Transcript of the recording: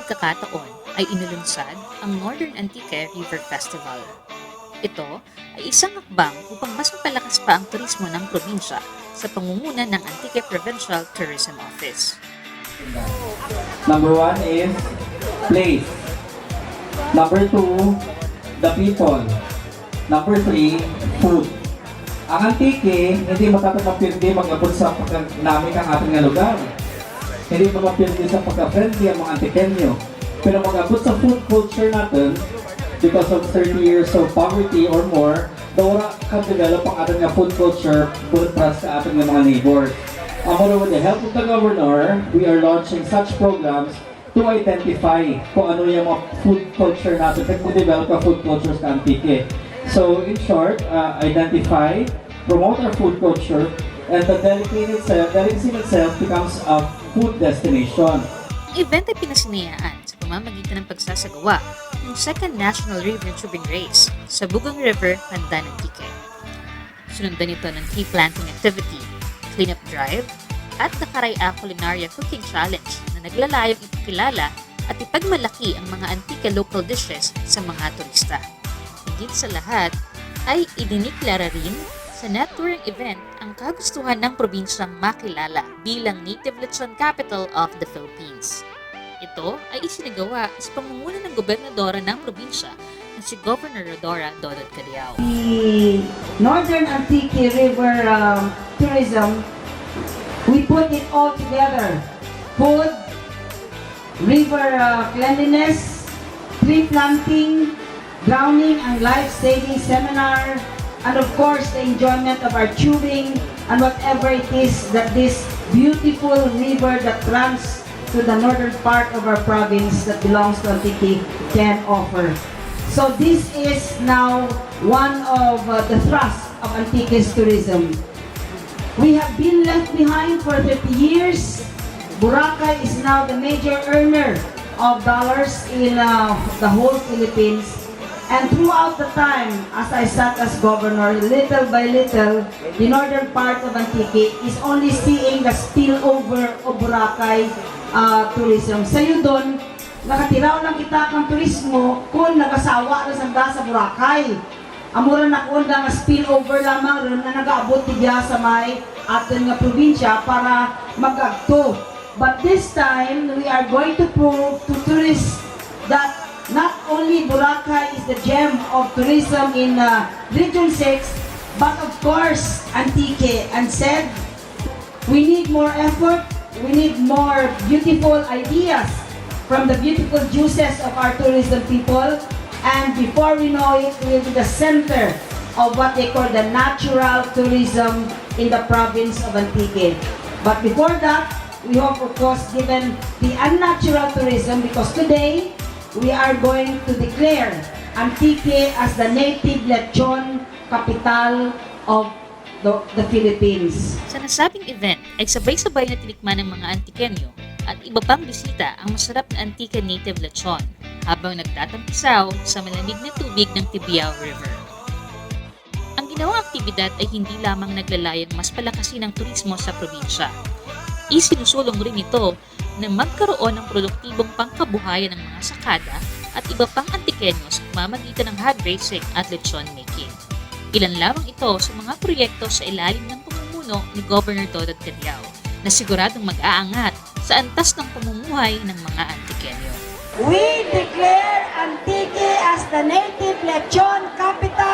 pagkakataon ay inulunsad ang Northern Antique River Festival. Ito ay isang hakbang upang mas mapalakas pa ang turismo ng probinsya sa pangunguna ng Antique Provincial Tourism Office. Number 1 is place. Number 2, the people. Number 3, food. Ang Antique, hindi matatapapirdi mag-abot sa pagka-namik ang ating lugar. Hindi mapapirdi sa pagka-friendly ang mga Antiqueño. Pero mag-abot sa food culture natin, because of 30 years of poverty or more, wala ka develop ang ating food culture para sa ating mga neighbors. With the help of the governor, we are launching such programs to identify kung ano yung mga food culture natin, kung develop ang food cultures sa Antique. So, in short, identify, promote our food culture, and the delicacy itself becomes a food destination. Ang event ay pinasinayaan sa pamamagitan ng pagsasagawa ng Second National River Tubing Race sa Bugang River, Pandan, Antique. Sunundan ito ng tree planting activity, cleanup drive, at the Karaya Culinaria Cooking Challenge na naglalayong ipakilala at ipagmalaki ang mga Antique local dishes sa mga turista. Higit sa lahat ay idiniklara rin sa networking event ang kagustuhan ng probinsyang makilala bilang Native Lechon Capital of the Philippines. Ito ay isinagawa sa pamumuno ng gobernadora ng probinsya na si Governor Rodora Dodot Cadiao. The Northern Antique River Tourism, we put it all together. Food, river cleanliness, tree planting, drowning and life-saving seminar, and of course the enjoyment of our tubing and whatever it is that this beautiful river that runs to the northern part of our province that belongs to Antique can offer. So this is now one of the thrust of Antique's tourism. We have been left behind for 30 years. Boracay is now the major earner of dollars in the whole Philippines. And throughout the time, as I sat as governor, little by little, the northern part of Antique is only seeing the spillover of Boracay tourism. Sa'yo doon, nakatiraw lang kita kang turismo kung nagasawa na sa Boracay. Amura na kung nga spillover lamang rin na nag-aabot tiya sa may atin nga probinsya para mag-agto. But this time, we are going to prove to tourists that not only Boracay is the gem of tourism in Region 6, but of course Antique, and said we need more effort, we need more beautiful ideas from the beautiful juices of our tourism people, and before we know it, we will be the center of what they call the natural tourism in the province of Antique. But before that, we hope of course given the unnatural tourism, because today we are going to declare Antique as the native lechon capital of the Philippines. Sa nasabing event ay sabay-sabay na tinikman ng mga Antiqueño at iba pang bisita ang masarap na Antique native lechon habang nagtatampisaw sa malamig na tubig ng Tibiao River. Ang ginawang aktibidad ay hindi lamang naglalayang mas palakasin ang turismo sa probinsya. Isinusulong rin ito na magkaroon ng produktibong pangkabuhayan ng mga sakada at iba pang Antiqueño sa pamamagitan ng hog racing at lechon making. Ilan lamang ito sa mga proyekto sa ilalim ng pamumuno ni Governor Dodot Cadiao na siguradong mag-aangat sa antas ng pamumuhay ng mga Antiqueño. We declare Antique as the native lechon capital